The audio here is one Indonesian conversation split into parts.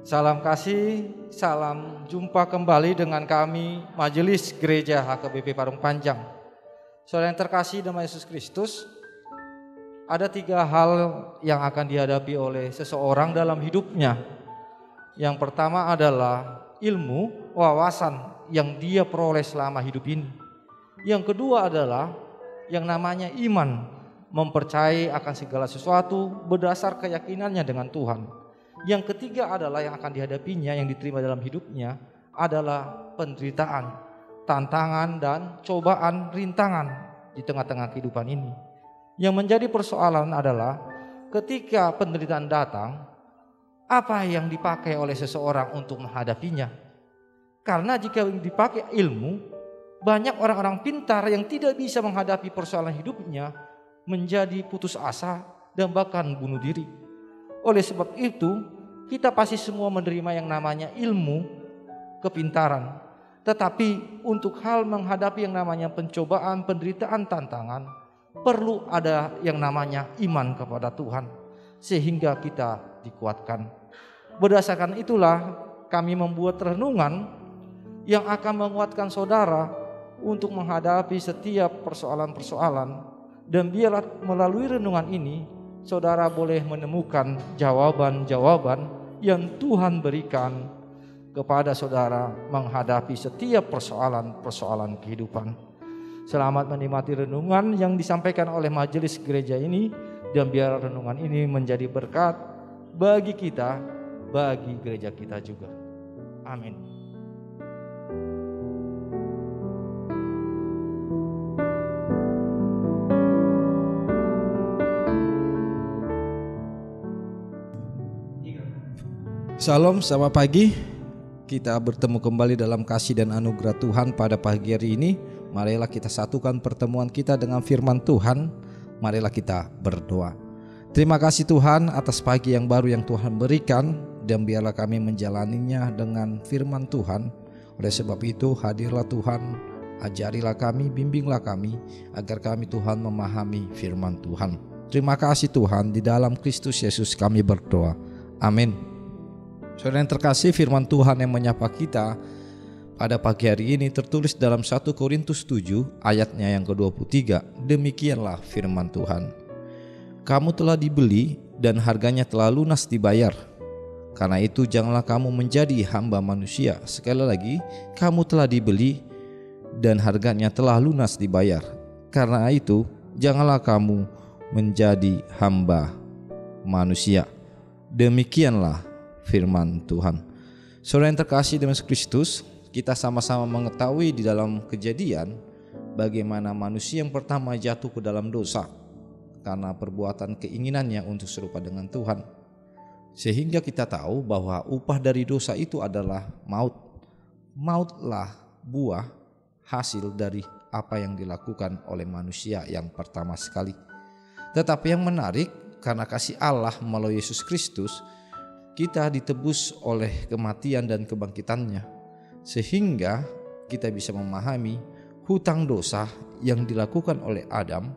Salam kasih, salam jumpa kembali dengan kami Majelis Gereja HKBP Parung Panjang. Saudara yang terkasih dalam Yesus Kristus, ada 3 hal yang akan dihadapi oleh seseorang dalam hidupnya. Yang pertama adalah ilmu, wawasan yang dia peroleh selama hidup ini. Yang kedua adalah yang namanya iman, mempercayai akan segala sesuatu berdasar keyakinannya dengan Tuhan. Yang ketiga adalah yang akan dihadapinya, yang diterima dalam hidupnya adalah penderitaan, tantangan dan cobaan, rintangan di tengah-tengah kehidupan ini. Yang menjadi persoalan adalah ketika penderitaan datang, apa yang dipakai oleh seseorang untuk menghadapinya. Karena jika dipakai ilmu, banyak orang-orang pintar yang tidak bisa menghadapi persoalan hidupnya menjadi putus asa dan bahkan bunuh diri. Oleh sebab itu, kita pasti semua menerima yang namanya ilmu, kepintaran. Tetapi untuk hal menghadapi yang namanya pencobaan, penderitaan, tantangan, perlu ada yang namanya iman kepada Tuhan, sehingga kita dikuatkan. Berdasarkan itulah kami membuat renungan yang akan menguatkan saudara untuk menghadapi setiap persoalan-persoalan. Dan biarlah melalui renungan ini saudara boleh menemukan jawaban-jawaban yang Tuhan berikan kepada saudara menghadapi setiap persoalan-persoalan kehidupan. Selamat menikmati renungan yang disampaikan oleh majelis gereja ini, dan biar renungan ini menjadi berkat bagi kita, bagi gereja kita juga. Amin. Salam, selamat pagi. Kita bertemu kembali dalam kasih dan anugerah Tuhan pada pagi hari ini. Marilah kita satukan pertemuan kita dengan firman Tuhan. Marilah kita berdoa. Terima kasih Tuhan atas pagi yang baru yang Tuhan berikan, dan biarlah kami menjalaninya dengan firman Tuhan. Oleh sebab itu hadirlah Tuhan, ajarilah kami, bimbinglah kami, agar kami Tuhan memahami firman Tuhan. Terima kasih Tuhan, di dalam Kristus Yesus kami berdoa. Amin. Saudara yang terkasih, firman Tuhan yang menyapa kita pada pagi hari ini tertulis dalam 1 Korintus 7 ayatnya yang ke-23. Demikianlah firman Tuhan. Kamu telah dibeli dan harganya telah lunas dibayar. Karena itu janganlah kamu menjadi hamba manusia. Sekali lagi, kamu telah dibeli dan harganya telah lunas dibayar. Karena itu janganlah kamu menjadi hamba manusia. Demikianlah firman Tuhan. Saudara yang terkasih dalam Kristus, kita sama-sama mengetahui di dalam Kejadian bagaimana manusia yang pertama jatuh ke dalam dosa karena perbuatan keinginannya untuk serupa dengan Tuhan. Sehingga kita tahu bahwa upah dari dosa itu adalah maut. Mautlah buah hasil dari apa yang dilakukan oleh manusia yang pertama sekali. Tetapi yang menarik, karena kasih Allah melalui Yesus Kristus, kita ditebus oleh kematian dan kebangkitannya, sehingga kita bisa memahami hutang dosa yang dilakukan oleh Adam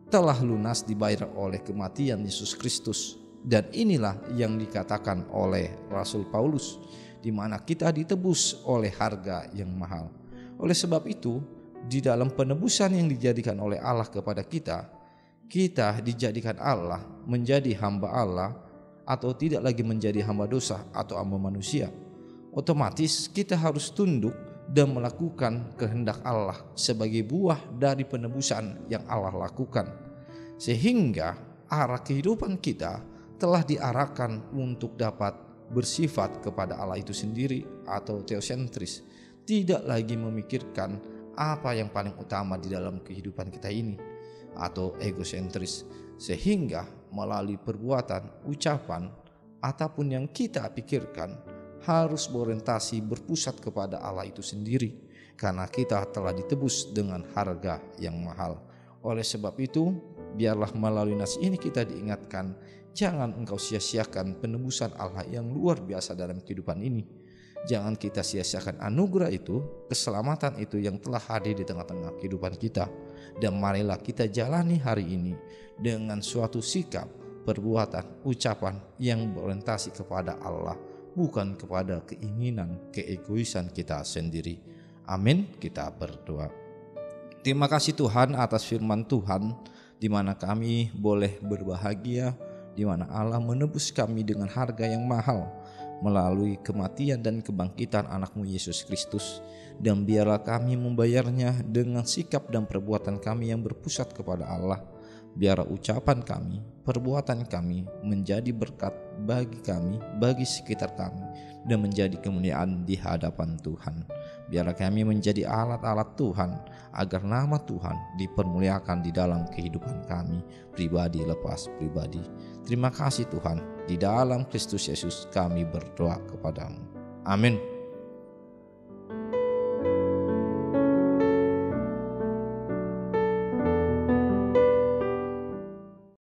telah lunas dibayar oleh kematian Yesus Kristus. Dan inilah yang dikatakan oleh Rasul Paulus, di mana kita ditebus oleh harga yang mahal. Oleh sebab itu, di dalam penebusan yang dijadikan oleh Allah kepada kita, kita dijadikan Allah menjadi hamba Allah, atau tidak lagi menjadi hamba dosa atau hamba manusia. Otomatis kita harus tunduk dan melakukan kehendak Allah sebagai buah dari penebusan yang Allah lakukan. Sehingga arah kehidupan kita telah diarahkan untuk dapat bersifat kepada Allah itu sendiri atau teosentris. Tidak lagi memikirkan apa yang paling utama di dalam kehidupan kita ini atau egosentris. Sehingga melalui perbuatan, ucapan, ataupun yang kita pikirkan harus berorientasi berpusat kepada Allah itu sendiri, karena kita telah ditebus dengan harga yang mahal. Oleh sebab itu, biarlah melalui nas ini kita diingatkan, jangan engkau sia-siakan penebusan Allah yang luar biasa dalam kehidupan ini. Jangan kita sia-siakan anugerah itu, keselamatan itu yang telah hadir di tengah-tengah kehidupan kita. Dan marilah kita jalani hari ini dengan suatu sikap, perbuatan, ucapan yang berorientasi kepada Allah, bukan kepada keinginan, keegoisan kita sendiri. Amin. Kita berdoa. Terima kasih Tuhan atas firman Tuhan, di mana kami boleh berbahagia, di mana Allah menebus kami dengan harga yang mahal melalui kematian dan kebangkitan anak-Mu Yesus Kristus. Dan biarlah kami membayarnya dengan sikap dan perbuatan kami yang berpusat kepada Allah. Biarlah ucapan kami, perbuatan kami menjadi berkat bagi kami, bagi sekitar kami, dan menjadi kemuliaan di hadapan Tuhan. Biarlah kami menjadi alat-alat Tuhan, agar nama Tuhan dipermuliakan di dalam kehidupan kami, pribadi lepas pribadi. Terima kasih Tuhan, di dalam Kristus Yesus kami berdoa kepadamu. Amin.